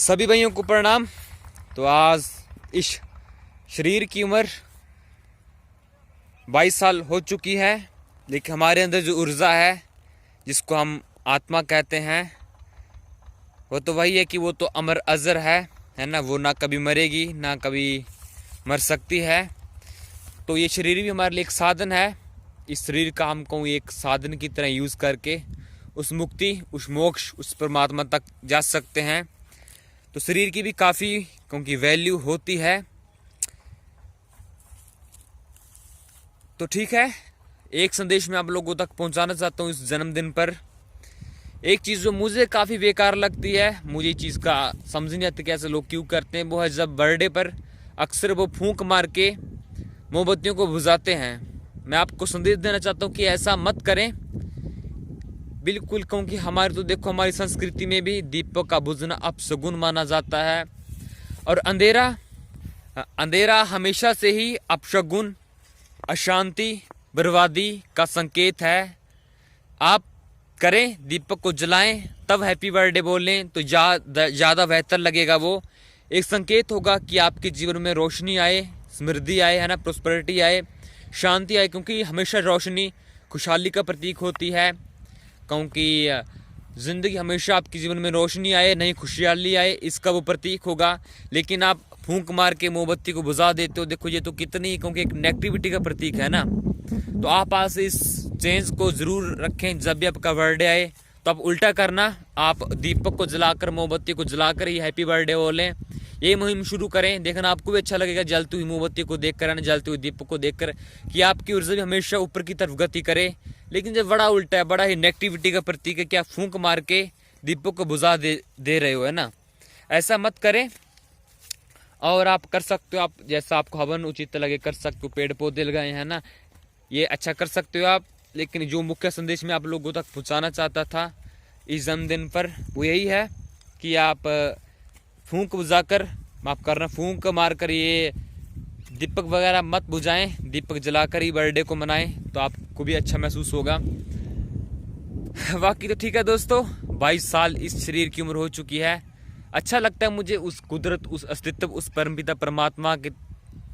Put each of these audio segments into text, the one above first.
सभी भाइयों को प्रणाम। तो आज इस शरीर की उम्र 22 साल हो चुकी है, लेकिन हमारे अंदर जो ऊर्जा है जिसको हम आत्मा कहते हैं वो तो वही है कि वो तो अमर अजर है ना। वो ना कभी मरेगी ना कभी मर सकती है। तो ये शरीर भी हमारे लिए एक साधन है। इस शरीर का हमको एक साधन की तरह यूज़ करके उस मुक्ति, उस मोक्ष, उस परमात्मा तक जा सकते हैं। तो शरीर की भी काफ़ी क्योंकि वैल्यू होती है। तो ठीक है, एक संदेश मैं आप लोगों तक पहुंचाना चाहता हूँ इस जन्मदिन पर। एक चीज़ जो मुझे काफ़ी बेकार लगती है, मुझे चीज़ का समझ नहीं आती कैसे लोग क्यों करते हैं, वो है जब बर्थडे पर अक्सर वो फूंक मार के मोमबत्तियों को बुझाते हैं। मैं आपको संदेश देना चाहता हूँ कि ऐसा मत करें बिल्कुल, क्योंकि हमारे तो देखो हमारी संस्कृति में भी दीपक का बुझना अपशगुन माना जाता है। और अंधेरा हमेशा से ही अपशगुन, अशांति, बर्बादी का संकेत है। आप करें, दीपक को जलाएं, तब हैप्पी बर्थडे बोलें तो ज़्यादा बेहतर लगेगा। वो एक संकेत होगा कि आपके जीवन में रोशनी आए, समृद्धि आए, है ना, प्रोस्पेरिटी आए, शांति आए, क्योंकि हमेशा रोशनी खुशहाली का प्रतीक होती है। क्योंकि ज़िंदगी हमेशा आपके जीवन में रोशनी आए, नहीं खुशहाली आए, इसका वो प्रतीक होगा। लेकिन आप फूंक मार के मोमबत्ती को बुझा देते हो, देखो ये तो कितनी, क्योंकि एक नेगेटिविटी का प्रतीक है ना। तो आप आज इस चेंज को ज़रूर रखें। जब भी आपका बर्थडे आए तो आप उल्टा करना, आप दीपक को जलाकर, मोमबत्ती को जलाकर ही हैप्पी बर्थडे बोलें। ये मुहिम शुरू करें, देखना आपको भी अच्छा लगेगा जलती हुई मोमबत्ती को देखकर, है ना, जलते हुए दीपक को देखकर, कि आपकी ऊर्जा भी हमेशा ऊपर की तरफ गति करे। लेकिन जब बड़ा उल्टा है, बड़ा ही नेगेटिविटी का प्रतीक है कि आप फूंक मार के दीपक को बुझा दे रहे हो, है ना। ऐसा मत करें। और आप कर सकते हो, आप जैसा आपको हवन उचित लगे कर सकते हो, पेड़ पौधे लगाए हैं ना, ये अच्छा कर सकते हो आप। लेकिन जो मुख्य संदेश मैं आप लोगों तक पहुंचाना चाहता था इस जन्मदिन पर वो यही है कि आप फूंक बुझाकर, माफ करना, फूंक मार कर ये दीपक वगैरह मत बुझाएं, दीपक जलाकर ही बर्थडे को मनाएं, तो आपको भी अच्छा महसूस होगा। बाकी तो ठीक है दोस्तों, 22 साल इस शरीर की उम्र हो चुकी है। अच्छा लगता है मुझे उस कुदरत, उस अस्तित्व, उस परमपिता परमात्मा के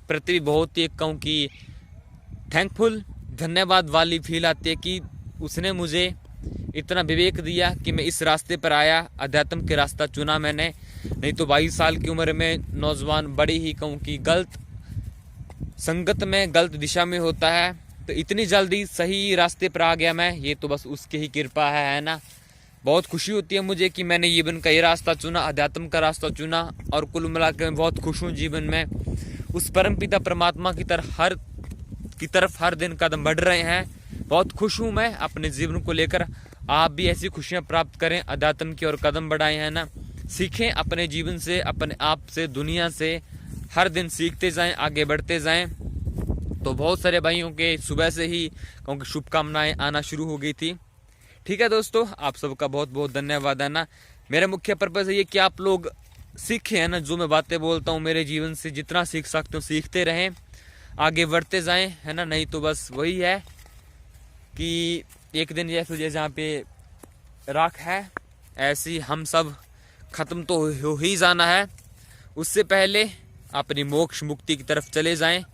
प्रति बहुत ही कहूँ कि थैंकफुल, धन्यवाद वाली फील आती है कि उसने मुझे इतना विवेक दिया कि मैं इस रास्ते पर आया, अध्यात्म के रास्ता चुना मैंने। नहीं तो 22 साल की उम्र में नौजवान बड़ी ही कहूँ कि गलत संगत में, गलत दिशा में होता है। तो इतनी जल्दी सही रास्ते पर आ गया मैं, ये तो बस उसकी ही कृपा है ना। बहुत खुशी होती है मुझे कि मैंने जीवन का ये रास्ता चुना, अध्यात्म का रास्ता चुना। और कुल मिलाकर मैं बहुत खुश हूँ जीवन में। उस परमपिता परमात्मा की तरफ हर दिन कदम बढ़ रहे हैं। बहुत खुश हूँ मैं अपने जीवन को लेकर। आप भी ऐसी खुशियाँ प्राप्त करें, अध्यात्म की ओर कदम बढ़ाएं, है ना। सीखें अपने जीवन से, अपने आप से, दुनिया से, हर दिन सीखते जाएं, आगे बढ़ते जाएं। तो बहुत सारे भाइयों के सुबह से ही क्योंकि शुभकामनाएं आना शुरू हो गई थी। ठीक है दोस्तों, आप सबका बहुत बहुत धन्यवाद, है ना। मेरा मुख्य पर्पज़ है ये कि आप लोग सीखें, है ना। जो मैं बातें बोलता हूँ मेरे जीवन से जितना सीख सकते हो सीखते रहें, आगे बढ़ते जाएं, है ना। नहीं तो बस वही है कि एक दिन जैसे जहाँ पे राख है ऐसी हम सब खत्म तो हो ही जाना है। उससे पहले अपनी मोक्ष मुक्ति की तरफ चले जाएं।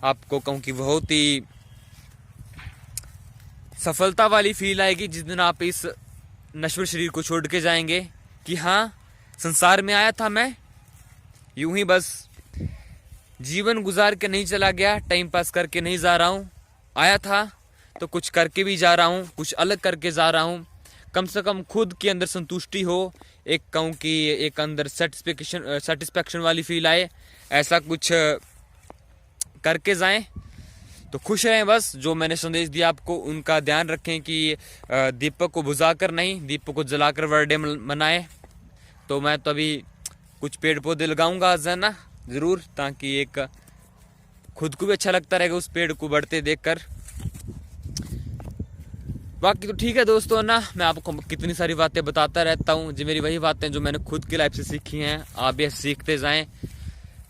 आपको कहूँ कि बहुत ही सफलता वाली फील आएगी जिस दिन आप इस नश्वर शरीर को छोड़ के जाएंगे कि हाँ, संसार में आया था मैं, यूं ही बस जीवन गुजार के नहीं चला गया, टाइम पास करके नहीं जा रहा हूँ। आया था तो कुछ करके भी जा रहा हूँ, कुछ अलग करके जा रहा हूँ। कम से कम खुद के अंदर संतुष्टि हो, एक कहूँ कि एक अंदर सेटिस्फेक्शन वाली फील आए, ऐसा कुछ करके जाएं तो खुश रहें। बस जो मैंने संदेश दिया आपको उनका ध्यान रखें कि दीपक को बुझाकर नहीं, दीपक को जलाकर बर्थडे मनाएं। तो मैं तो अभी कुछ पेड़ पौधे लगाऊंगा आज, है ना, ज़रूर, ताकि एक खुद को भी अच्छा लगता रहेगा उस पेड़ को बढ़ते देखकर। बाकी तो ठीक है दोस्तों ना, मैं आपको कितनी सारी बातें बताता रहता हूँ, जो मेरी वही बातें जो मैंने खुद की लाइफ से सीखी हैं, आप भी सीखते जाएं।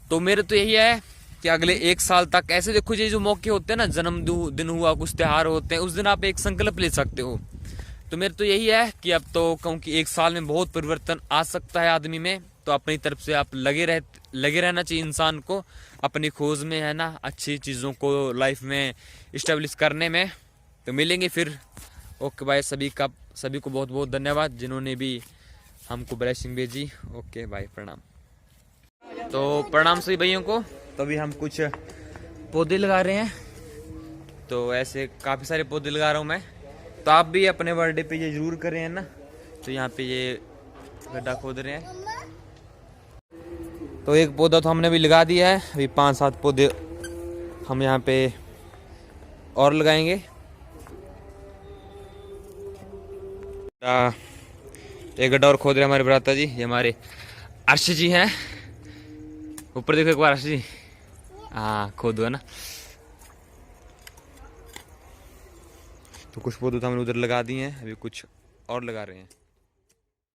तो मेरे तो यही है कि अगले 1 साल तक ऐसे देखो, ये जो मौके होते हैं ना, जन्मदिन हुआ, कुछ त्यौहार होते हैं, उस दिन आप एक संकल्प ले सकते हो तो मेरे तो यही है कि अब तो कहूँ कि 1 साल में बहुत परिवर्तन आ सकता है आदमी में। तो अपनी तरफ से आप लगे रहना चाहिए इंसान को अपनी खोज में, है ना, अच्छी चीज़ों को लाइफ में इस्टेब्लिश करने में। तो मिलेंगे फिर। Okay bye. सभी को बहुत बहुत धन्यवाद जिन्होंने भी हमको ब्लेसिंग भेजी। ओके बाय, प्रणाम। तो प्रणाम सभी भाइयों को। तो अभी हम कुछ पौधे लगा रहे हैं, तो ऐसे काफ़ी सारे पौधे लगा रहा हूँ मैं। तो आप भी अपने बर्थडे पे ये जरूर करें, है ना। तो यहाँ पे ये गड्ढा खोद रहे हैं। तो एक पौधा तो हमने भी लगा दिया है, अभी 5-7 पौधे हम यहाँ पे और लगाएंगे। एक गड्ढा और खोद रहे हैं हमारे भ्राता जी। ये हमारे अर्श जी हैं। ऊपर देखो एक बार अर्श जी। हाँ, खोदो, है ना। तो कुछ पौधे तो हमने उधर लगा दिए हैं, अभी कुछ और लगा रहे हैं।